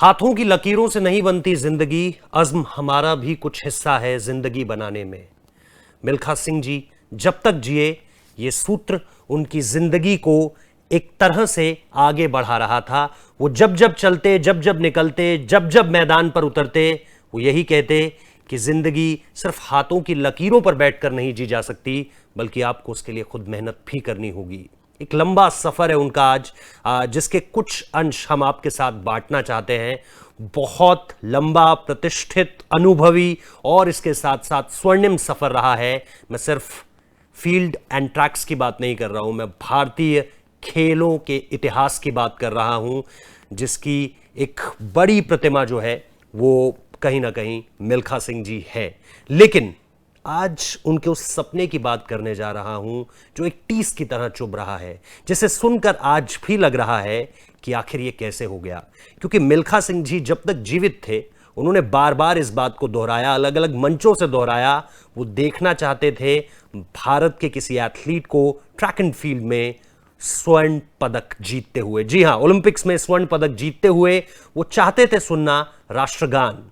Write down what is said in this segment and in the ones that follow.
हाथों की लकीरों से नहीं बनती जिंदगी, अज़्म हमारा भी कुछ हिस्सा है जिंदगी बनाने में। मिल्खा सिंह जी जब तक जिए ये सूत्र उनकी जिंदगी को एक तरह से आगे बढ़ा रहा था। वो जब जब चलते, जब जब निकलते, जब जब मैदान पर उतरते, वो यही कहते कि जिंदगी सिर्फ हाथों की लकीरों पर बैठकर नहीं जी जा सकती, बल्कि आपको उसके लिए खुद मेहनत भी करनी होगी। एक लंबा सफर है उनका आज, जिसके कुछ अंश हम आपके साथ बांटना चाहते हैं। बहुत लंबा, प्रतिष्ठित, अनुभवी और इसके साथ साथ स्वर्णिम सफर रहा है। मैं सिर्फ फील्ड एंड ट्रैक्स की बात नहीं कर रहा हूं, मैं भारतीय खेलों के इतिहास की बात कर रहा हूं, जिसकी एक बड़ी प्रतिमा जो है वो कहीं ना कहीं मिल्खा सिंह जी है। लेकिन आज उनके उस सपने की बात करने जा रहा हूं जो एक टीस की तरह चुभ रहा है, जिसे सुनकर आज भी लग रहा है कि आखिर ये कैसे हो गया। क्योंकि मिल्खा सिंह जी जब तक जीवित थे उन्होंने बार बार इस बात को दोहराया, अलग अलग मंचों से दोहराया। वो देखना चाहते थे भारत के किसी एथलीट को ट्रैक एंड फील्ड में स्वर्ण पदक जीतते हुए। जी हां, ओलंपिक्स में स्वर्ण पदक जीतते हुए वो चाहते थे सुनना राष्ट्रगान,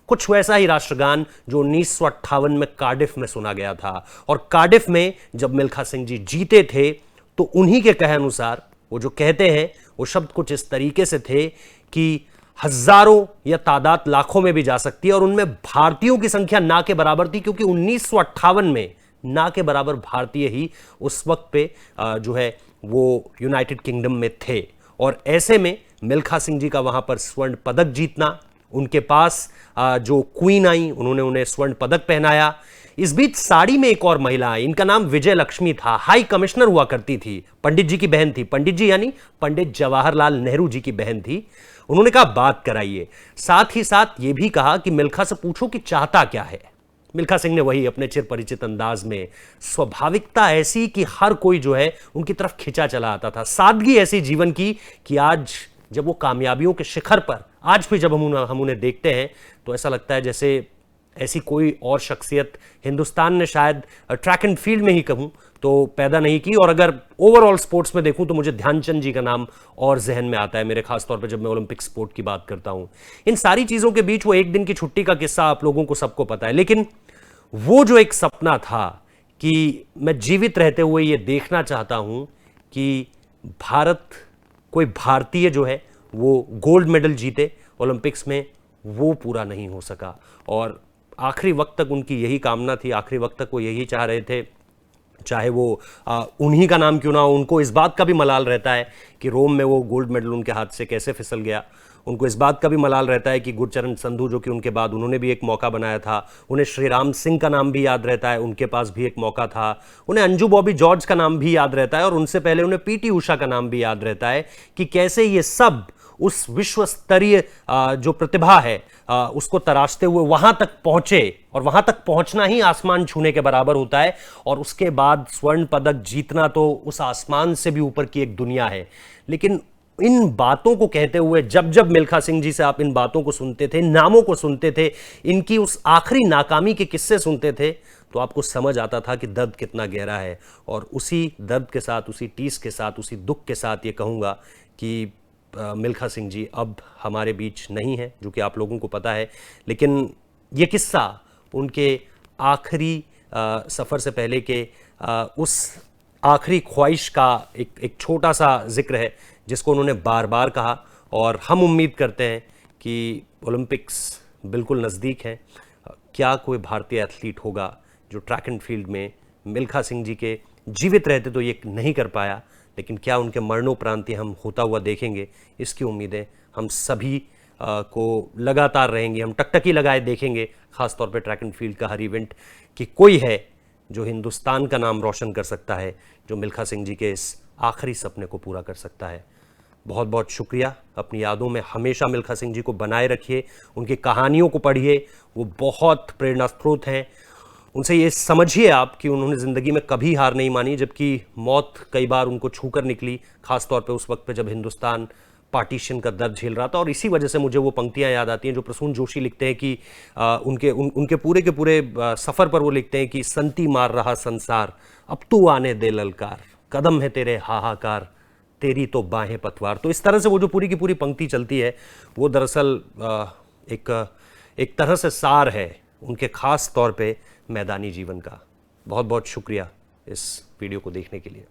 कुछ वैसा ही राष्ट्रगान जो 1958 में कार्डिफ में सुना गया था। और कार्डिफ में जब मिल्खा सिंह जी जीते थे तो उन्हीं के कहे अनुसार वो जो कहते हैं वो शब्द कुछ इस तरीके से थे कि हजारों या तादाद लाखों में भी जा सकती है, और उनमें भारतीयों की संख्या ना के बराबर थी, क्योंकि 1958 में ना के बराबर भारतीय ही उस वक्त पे जो है वो यूनाइटेड किंगडम में थे। और ऐसे में मिल्खा सिंह जी का वहां पर स्वर्ण पदक जीतना, उनके पास जो क्वीन आई उन्होंने उन्हें स्वर्ण पदक पहनाया। इस बीच साड़ी में एक और महिला आई, इनका नाम विजय लक्ष्मी था, हाई कमिश्नर हुआ करती थी, पंडित जी की बहन थी। पंडित जी यानी पंडित जवाहरलाल नेहरू जी की बहन थी। उन्होंने कहा बात कराइए, साथ ही साथ यह भी कहा कि मिल्खा से पूछो कि चाहता क्या है। मिल्खा सिंह ने वही अपने चिर परिचित अंदाज में, स्वाभाविकता ऐसी कि हर कोई जो है उनकी तरफ खिंचा चला आता था, सादगी ऐसी जीवन की कि आज जब वो कामयाबियों के शिखर पर, आज भी जब हम उन्हें देखते हैं तो ऐसा लगता है जैसे ऐसी कोई और शख्सियत हिंदुस्तान ने शायद ट्रैक एंड फील्ड में ही कहूं तो पैदा नहीं की। और अगर ओवरऑल स्पोर्ट्स में देखूं तो मुझे ध्यानचंद जी का नाम और जहन में आता है मेरे, खासतौर पर जब मैं ओलंपिक स्पोर्ट की बात करता हूं। इन सारी चीजों के बीच वो एक दिन की छुट्टी का किस्सा आप लोगों को सबको पता है। लेकिन वो जो एक सपना था कि मैं जीवित रहते हुए ये देखना चाहता हूं कि भारत, कोई भारतीय जो है वो गोल्ड मेडल जीते ओलंपिक्स में, वो पूरा नहीं हो सका। और आखिरी वक्त तक उनकी यही कामना थी, आखिरी वक्त तक वो यही चाह रहे थे, चाहे वो उन्हीं का नाम क्यों ना हो। उनको इस बात का भी मलाल रहता है कि रोम में वो गोल्ड मेडल उनके हाथ से कैसे फिसल गया। उनको इस बात का भी मलाल रहता है कि गुरचरण संधू, जो कि उनके बाद उन्होंने भी एक मौका बनाया था, उन्हें श्रीराम सिंह का नाम भी याद रहता है, उनके पास भी एक मौका था। उन्हें अंजू बॉबी जॉर्ज का नाम भी याद रहता है, और उनसे पहले उन्हें पीटी उषा का नाम भी याद रहता है कि कैसे ये सब उस विश्व स्तरीय जो प्रतिभा है उसको तराशते हुए वहां तक पहुंचे। और वहां तक पहुंचना ही आसमान छूने के बराबर होता है, और उसके बाद स्वर्ण पदक जीतना तो उस आसमान से भी ऊपर की एक दुनिया है। लेकिन इन बातों को कहते हुए जब जब मिल्खा सिंह जी से आप इन बातों को सुनते थे, नामों को सुनते थे, इनकी उस आखिरी नाकामी के किस्से सुनते थे, तो आपको समझ आता था कि दर्द कितना गहरा है। और उसी दर्द के साथ, उसी टीस के साथ, उसी दुख के साथ ये कहूंगा कि मिल्खा सिंह जी अब हमारे बीच नहीं है, जो कि आप लोगों को पता है। लेकिन ये किस्सा उनके आखिरी सफ़र से पहले के उस आखिरी ख्वाहिश का एक छोटा सा जिक्र है, जिसको उन्होंने बार बार कहा। और हम उम्मीद करते हैं कि ओलंपिक्स बिल्कुल नज़दीक है। क्या कोई भारतीय एथलीट होगा जो ट्रैक एंड फील्ड में मिल्खा सिंह जी के जीवित रहते तो ये नहीं कर पाया, लेकिन क्या उनके मरणोपरांत हम होता हुआ देखेंगे, इसकी उम्मीदें हम सभी को लगातार रहेंगी। हम टकटकी लगाए देखेंगे, खासतौर पे ट्रैक एंड फील्ड का हर इवेंट, कि कोई है जो हिंदुस्तान का नाम रोशन कर सकता है, जो मिल्खा सिंह जी के इस आखिरी सपने को पूरा कर सकता है। बहुत बहुत शुक्रिया। अपनी यादों में हमेशा मिल्खा सिंह जी को बनाए रखिए, उनकी कहानियों को पढ़िए, वो बहुत प्रेरणा स्रोत हैं। उनसे ये समझिए आप कि उन्होंने ज़िंदगी में कभी हार नहीं मानी, जबकि मौत कई बार उनको छूकर निकली, खासतौर पे उस वक्त पे जब हिंदुस्तान पार्टीशन का दर्द झेल रहा था। और इसी वजह से मुझे वो पंक्तियां याद आती हैं जो प्रसून जोशी लिखते हैं कि उनके पूरे के पूरे सफ़र पर वो लिखते हैं कि संती मार रहा संसार, अब तू आने दे ललकार, कदम है तेरे हाहाकार, तेरी तो बाहें पतवार। तो इस तरह से वो जो पूरी की पूरी पंक्ति चलती है वो दरअसल एक तरह से सार है उनके खास तौर पे मैदानी जीवन का। बहुत बहुत शुक्रिया इस वीडियो को देखने के लिए।